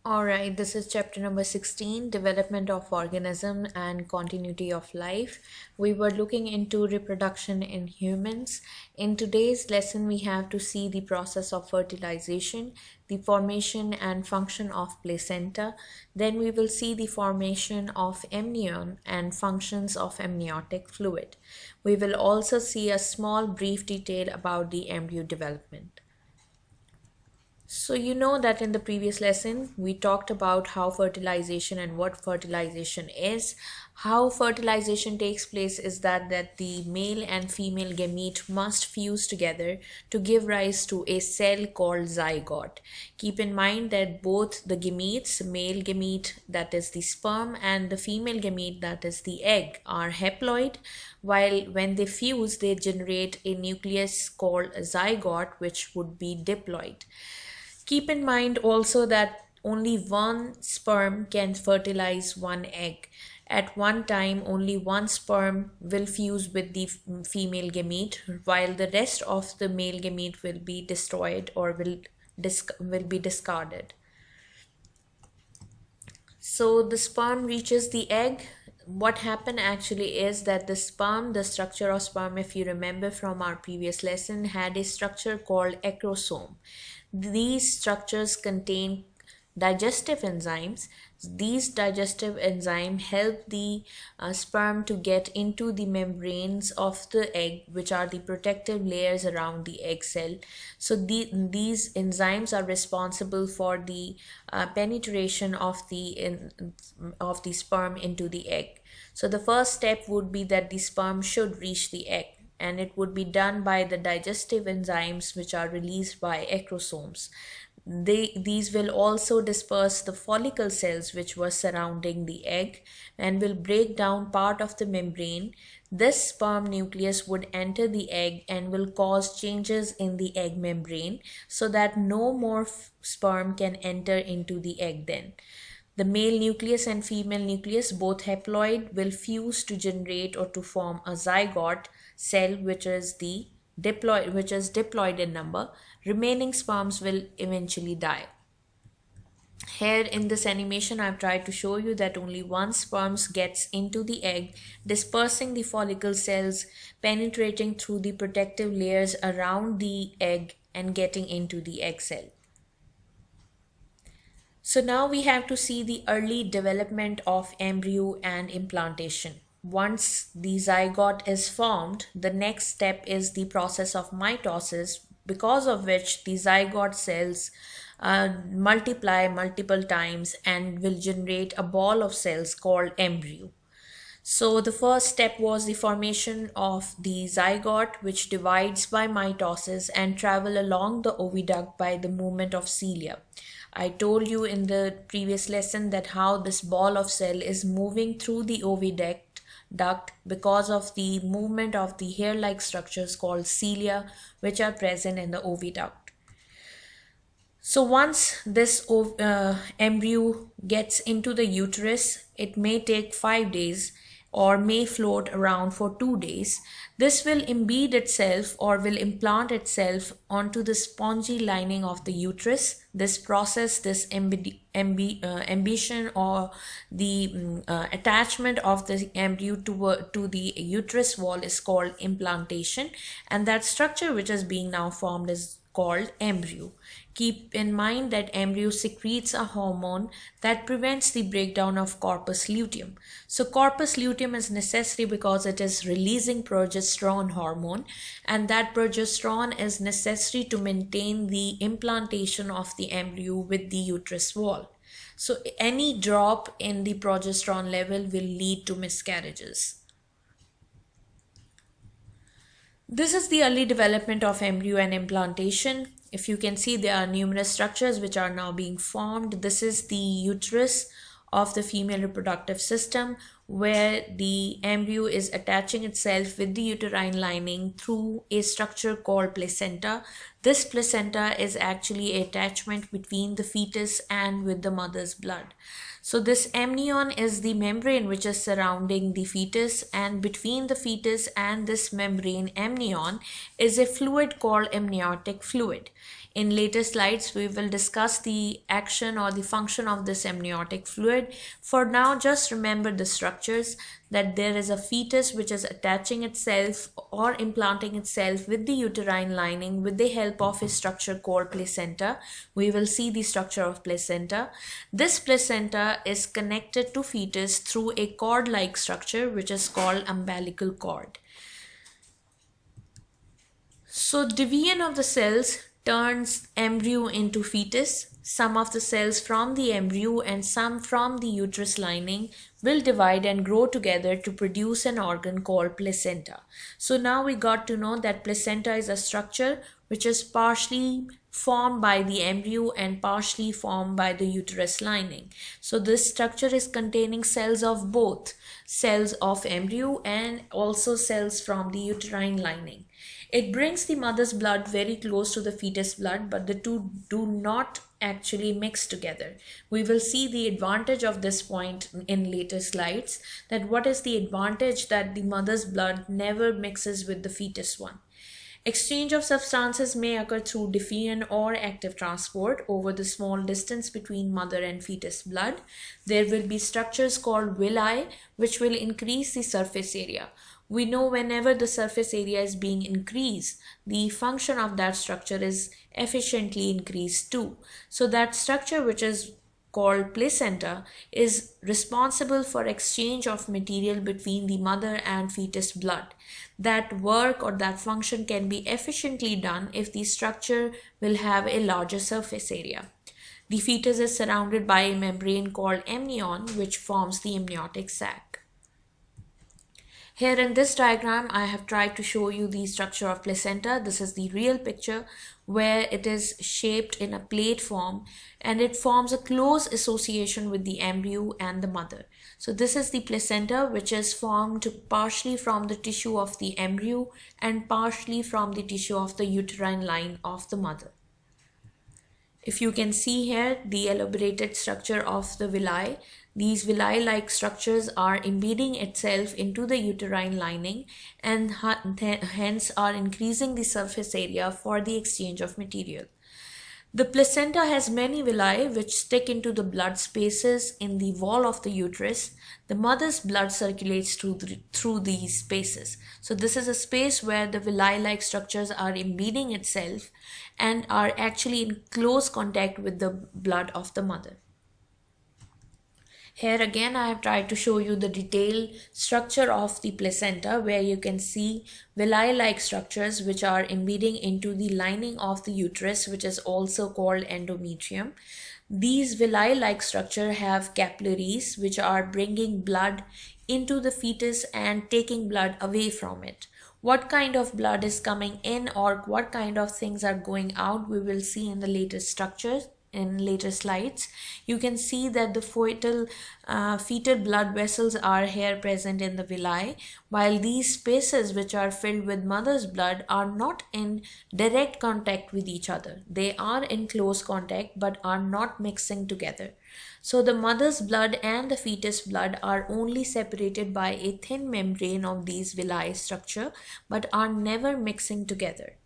Alright, this is chapter number 16, Development of Organism and Continuity of Life. We were looking into reproduction in humans. In today's lesson, we have to see the process of fertilization, the formation and function of placenta. Then we will see the formation of amnion and functions of amniotic fluid. We will also see a small brief detail about the embryo development. So you know that in the previous lesson we talked about how fertilization and what fertilization is. How fertilization takes place is that the male and female gamete must fuse together to give rise to a cell called zygote. Keep in mind that both the gametes, male gamete that is the sperm and the female gamete that is the egg, are haploid, while when they fuse they generate a nucleus called a zygote, which would be diploid. Keep in mind also that only one sperm can fertilize one egg. At one time, only one sperm will fuse with the female gamete, while the rest of the male gamete will be destroyed or will be discarded. So the sperm reaches the egg. What happened actually is that the structure of sperm, if you remember from our previous lesson, had a structure called acrosome. These structures contain digestive enzymes. These digestive enzymes help the sperm to get into the membranes of the egg, which are the protective layers around the egg cell. So these enzymes are responsible for the penetration of the sperm into the egg. So the first step would be that the sperm should reach the egg, and it would be done by the digestive enzymes which are released by acrosomes. These will also disperse the follicle cells which were surrounding the egg and will break down part of the membrane. This sperm nucleus would enter the egg and will cause changes in the egg membrane so that no more sperm can enter into the egg then. The male nucleus and female nucleus, both haploid, will fuse to generate or to form a zygote cell which is diploid in number. Remaining sperms will eventually die. Here in this animation I've tried to show you that only one sperm gets into the egg, dispersing the follicle cells, penetrating through the protective layers around the egg and getting into the egg cell. So now we have to see the early development of embryo and implantation. Once the zygote is formed, the next step is the process of mitosis, because of which the zygote cells multiply multiple times and will generate a ball of cells called embryo. So the first step was the formation of the zygote, which divides by mitosis and travel along the oviduct by the movement of cilia. I told you in the previous lesson that how this ball of cell is moving through the oviduct because of the movement of the hair-like structures called cilia, which are present in the oviduct. So once this embryo gets into the uterus, it may take 5 days or may float around for 2 days. This will embed itself or will implant itself onto the spongy lining of the uterus. This process, this ambition or the attachment of the embryo to the uterus wall is called implantation, and that structure which is being now formed is called embryo. Keep in mind that embryo secretes a hormone that prevents the breakdown of corpus luteum. So corpus luteum is necessary because it is releasing progesterone hormone, and that progesterone is necessary to maintain the implantation of the embryo with the uterus wall. So any drop in the progesterone level will lead to miscarriages. This is the early development of embryo and implantation. If you can see, there are numerous structures which are now being formed. This is the uterus of the female reproductive system, where the embryo is attaching itself with the uterine lining through a structure called placenta. This placenta is actually an attachment between the fetus and with the mother's blood. So this amnion is the membrane which is surrounding the fetus, and between the fetus and this membrane amnion is a fluid called amniotic fluid. In later slides, we will discuss the action or the function of this amniotic fluid. For now, just remember the structures, that there is a fetus which is attaching itself or implanting itself with the uterine lining with the help of a structure called placenta. We will see the structure of placenta. This placenta is connected to fetus through a cord-like structure which is called umbilical cord. So division of the cells turns embryo into fetus. Some of the cells from the embryo and some from the uterus lining will divide and grow together to produce an organ called placenta. So now we got to know that placenta is a structure which is partially formed by the embryo and partially formed by the uterus lining. So this structure is containing cells of both, cells of embryo and also cells from the uterine lining. It brings the mother's blood very close to the fetus blood, but the two do not actually mix together. We will see the advantage of this point in later slides, that what is the advantage that the mother's blood never mixes with the fetus one. Exchange of substances may occur through diffusion or active transport over the small distance between mother and fetus blood. There will be structures called villi which will increase the surface area. We know whenever the surface area is being increased, the function of that structure is efficiently increased too. So that structure which is called placenta is responsible for exchange of material between the mother and fetus blood. That work or that function can be efficiently done if the structure will have a larger surface area. The fetus is surrounded by a membrane called amnion which forms the amniotic sac. Here in this diagram, I have tried to show you the structure of placenta. This is the real picture where it is shaped in a plate form and it forms a close association with the embryo and the mother. So this is the placenta which is formed partially from the tissue of the embryo and partially from the tissue of the uterine line of the mother. If you can see here the elaborated structure of the villi, these villi-like structures are embedding itself into the uterine lining and hence are increasing the surface area for the exchange of material. The placenta has many villi which stick into the blood spaces in the wall of the uterus. The mother's blood circulates through these spaces. So this is a space where the villi-like structures are embedding itself and are actually in close contact with the blood of the mother. Here again I have tried to show you the detailed structure of the placenta where you can see villi-like structures which are embedding into the lining of the uterus which is also called endometrium. These villi-like structure have capillaries which are bringing blood into the fetus and taking blood away from it. What kind of blood is coming in or what kind of things are going out we will see in the later structures. In later slides, you can see that the fetal blood vessels are here present in the villi, while these spaces which are filled with mother's blood are not in direct contact with each other. They are in close contact but are not mixing together. So the mother's blood and the fetus blood are only separated by a thin membrane of these villi structure but are never mixing together.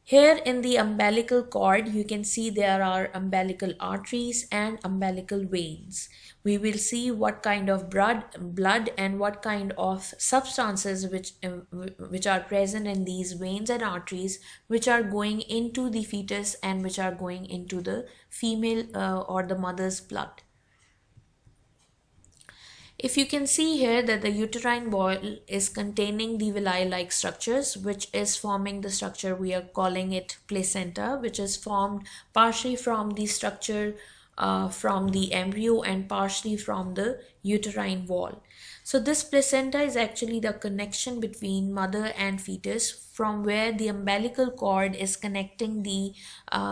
Here in the umbilical cord, you can see there are umbilical arteries and umbilical veins. We will see what kind of blood and what kind of substances which are present in these veins and arteries which are going into the fetus and which are going into the female or the mother's blood. If you can see here that the uterine wall is containing the villi-like structures which is forming the structure we are calling it placenta, which is formed partially from the structure from the embryo and partially from the uterine wall. So this placenta is actually the connection between mother and fetus, from where the umbilical cord is connecting the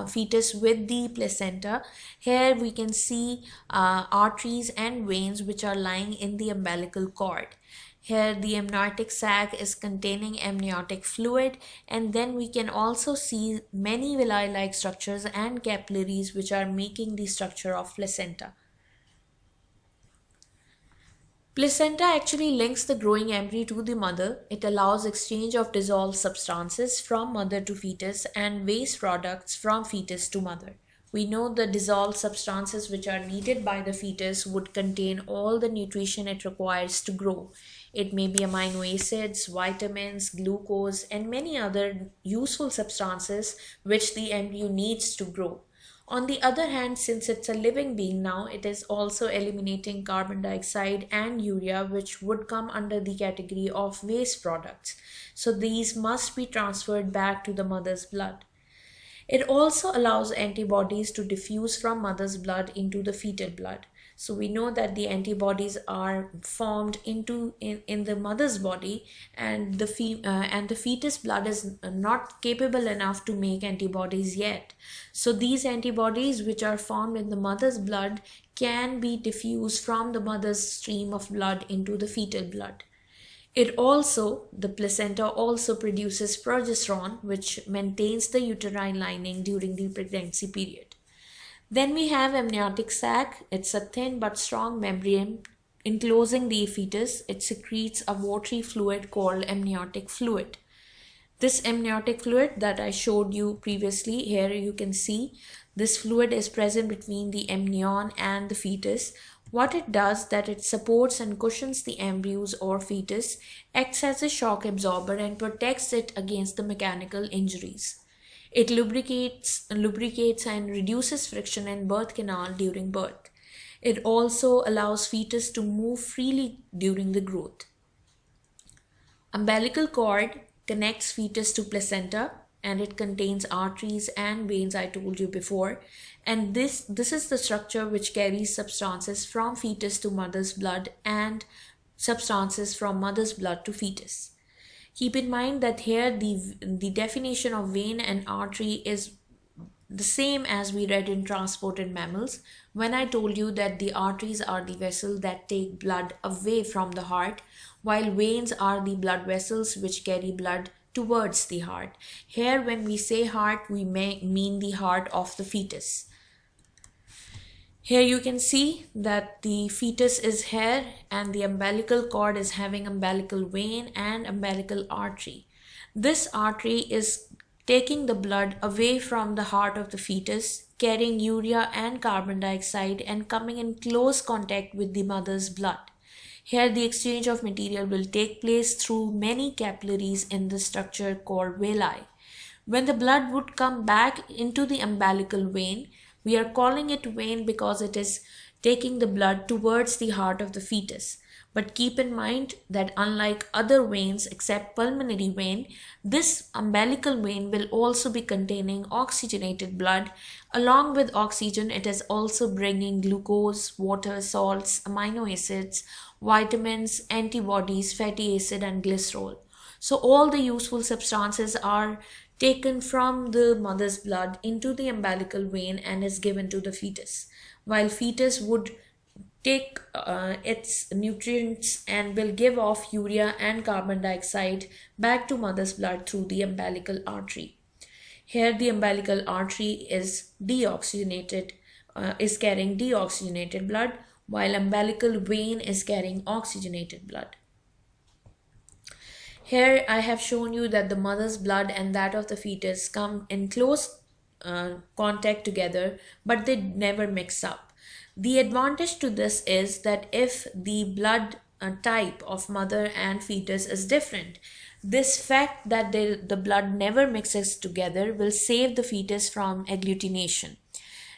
fetus with the placenta. Here we can see arteries and veins which are lying in the umbilical cord. Here the amniotic sac is containing amniotic fluid, and then we can also see many villi-like structures and capillaries which are making the structure of placenta. Placenta actually links the growing embryo to the mother. It allows exchange of dissolved substances from mother to fetus and waste products from fetus to mother. We know the dissolved substances which are needed by the fetus would contain all the nutrition it requires to grow. It may be amino acids, vitamins, glucose, and many other useful substances which the embryo needs to grow. On the other hand, since it's a living being now, it is also eliminating carbon dioxide and urea, which would come under the category of waste products. So these must be transferred back to the mother's blood. It also allows antibodies to diffuse from mother's blood into the fetal blood. So we know that the antibodies are formed in the mother's body, and the fetus blood is not capable enough to make antibodies yet. So these antibodies which are formed in the mother's blood can be diffused from the mother's stream of blood into the fetal blood. The placenta also produces progesterone, which maintains the uterine lining during the pregnancy period. Then we have amniotic sac. It's a thin but strong membrane enclosing the fetus. It secretes a watery fluid called amniotic fluid. This amniotic fluid that I showed you previously, here you can see this fluid is present between the amnion and the fetus. What it does that it supports and cushions the embryos or fetus, acts as a shock absorber and protects it against the mechanical injuries. It lubricates and reduces friction in birth canal during birth. It also allows fetus to move freely during the growth. Umbilical cord connects fetus to placenta, and it contains arteries and veins, I told you before. And this is the structure which carries substances from fetus to mother's blood and substances from mother's blood to fetus. Keep in mind that here the definition of vein and artery is the same as we read in Transport in Mammals, when I told you that the arteries are the vessels that take blood away from the heart, while veins are the blood vessels which carry blood towards the heart. Here when we say heart, we may mean the heart of the fetus. Here you can see that the fetus is here and the umbilical cord is having umbilical vein and umbilical artery. This artery is taking the blood away from the heart of the fetus, carrying urea and carbon dioxide and coming in close contact with the mother's blood. Here the exchange of material will take place through many capillaries in the structure called villi. When the blood would come back into the umbilical vein, we are calling it vein because it is taking the blood towards the heart of the fetus. But keep in mind that unlike other veins except pulmonary vein, this umbilical vein will also be containing oxygenated blood. Along with oxygen, it is also bringing glucose, water, salts, amino acids, vitamins, antibodies, fatty acid and glycerol. So all the useful substances are taken from the mother's blood into the umbilical vein and is given to the fetus, while fetus would take its nutrients and will give off urea and carbon dioxide back to mother's blood through the umbilical artery. Here the umbilical artery is deoxygenated, is carrying deoxygenated blood, while umbilical vein is carrying oxygenated blood. Here I have shown you that the mother's blood and that of the fetus come in close contact together, but they never mix up. The advantage to this is that if the blood type of mother and fetus is different, this fact that the blood never mixes together will save the fetus from agglutination.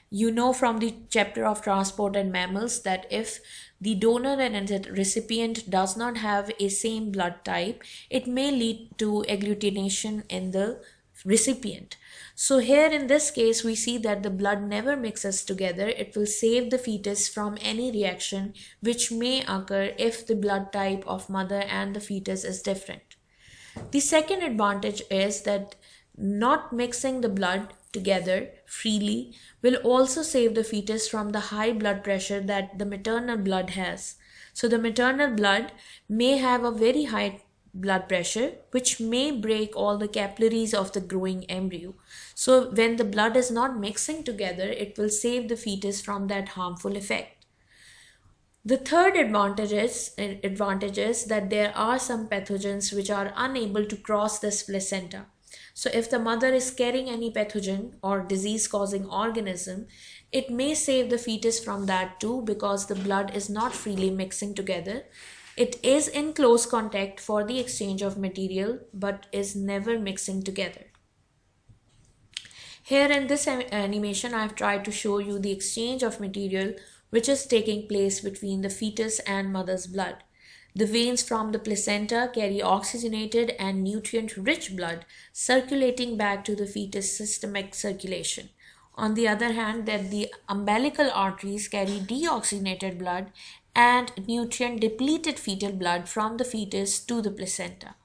You know from the chapter of Transport and Mammals that if the donor and the recipient does not have a same blood type, it may lead to agglutination in the recipient. So here in this case, we see that the blood never mixes together. It will save the fetus from any reaction which may occur if the blood type of mother and the fetus is different. The second advantage is that not mixing the blood together freely will also save the fetus from the high blood pressure that the maternal blood has. So the maternal blood may have a very high blood pressure which may break all the capillaries of the growing embryo. So when the blood is not mixing together, it will save the fetus from that harmful effect. The third advantage is that there are some pathogens which are unable to cross this placenta. So if the mother is carrying any pathogen or disease causing organism, it may save the fetus from that too, because the blood is not freely mixing together. It is in close contact for the exchange of material but is never mixing together. Here in this animation, I have tried to show you the exchange of material which is taking place between the fetus and mother's blood. The veins from the placenta carry oxygenated and nutrient-rich blood circulating back to the fetus systemic circulation. On the other hand, that the umbilical arteries carry deoxygenated blood and nutrient-depleted fetal blood from the fetus to the placenta.